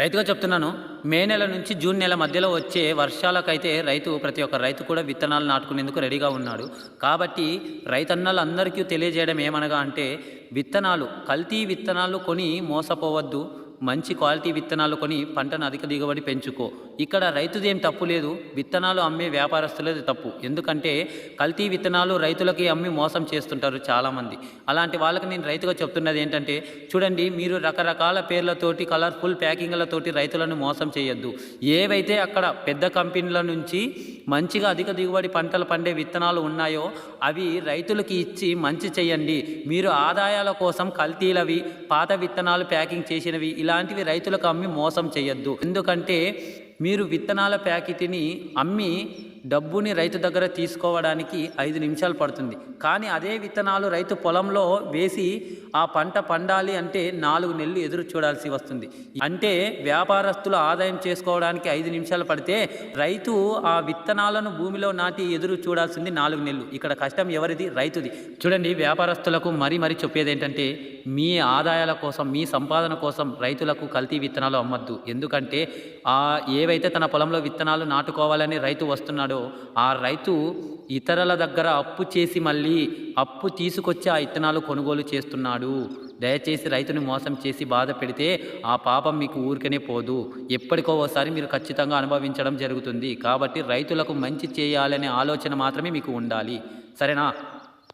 రైతుగా చెప్తున్నాను. మే నెల నుంచి జూన్ నెల మధ్యలో వచ్చే వర్షాలకైతే ప్రతి ఒక్క రైతు కూడా విత్తనాలు నాటుకునేందుకు రెడీగా ఉన్నాడు. కాబట్టి రైతన్నలందరికీ తెలియజేయడం ఏమనగా అంటే, కల్తీ విత్తనాలు కొని మోసపోవద్దు. మంచి క్వాలిటీ విత్తనాలు కొని పంటను అధిక దిగుబడి పెంచుకో. ఇక్కడ రైతుదేం తప్పు లేదు. విత్తనాలు అమ్మే వ్యాపారస్తులది తప్పు. ఎందుకంటే కల్తీ విత్తనాలు రైతులకి అమ్మి మోసం చేస్తుంటారు చాలామంది. అలాంటి వాళ్ళకి నేను రైతుగా చెప్తున్నది ఏంటంటే, చూడండి, మీరు రకరకాల పేర్లతోటి కలర్ఫుల్ ప్యాకింగ్లతోటి రైతులను మోసం చేయొద్దు. ఏవైతే అక్కడ పెద్ద కంపెనీల నుంచి మంచిగా అధిక దిగుబడి పంటలు పండే విత్తనాలు ఉన్నాయో అవి రైతులకి ఇచ్చి మంచి చేయండి. మీరు ఆదాయాల కోసం కల్తీలవి, పాత విత్తనాలు ప్యాకింగ్ చేసినవి ఇలాంటివి రైతులకు అమ్మి మోసం చేయొద్దు. ఎందుకంటే మీరు విత్తనాల ప్యాకెట్ని అమ్మి డబ్బుని రైతు దగ్గర తీసుకోవడానికి 5 నిమిషాలు పడుతుంది. కానీ అదే విత్తనాలు రైతు పొలంలో వేసి ఆ పంట పండాలి అంటే 4 నెలలు ఎదురు చూడాల్సి వస్తుంది. అంటే వ్యాపారస్తులు ఆదాయం చేసుకోవడానికి 5 నిమిషాలు పడితే రైతు ఆ విత్తనాలను భూమిలో నాటి ఎదురు చూడాల్సింది 4 నెలలు. ఇక్కడ కష్టం ఎవరిది? రైతుది. చూడండి, వ్యాపారస్తులకు మరీ చెప్పేది ఏంటంటే, మీ ఆదాయాల కోసం, మీ సంపాదన కోసం రైతులకు కల్తీ విత్తనాలు అమ్మద్దు. ఎందుకంటే ఏవైతే తన పొలంలో విత్తనాలు నాటుకోవాలని రైతు వస్తున్నాడో ఆ రైతు ఇతరుల దగ్గర అప్పు చేసి మళ్ళీ అప్పు తీసుకొచ్చి ఆ విత్తనాలు కొనుగోలు చేస్తున్నాడు. దయచేసి రైతుని మోసం చేసి బాధ పెడితే ఆ పాపం మీకు ఊరికనే పోదు. ఎప్పటికో ఒకసారి మీరు ఖచ్చితంగా అనుభవించడం జరుగుతుంది. కాబట్టి రైతులకు మంచి చేయాలనే ఆలోచన మాత్రమే మీకు ఉండాలి. సరేనా?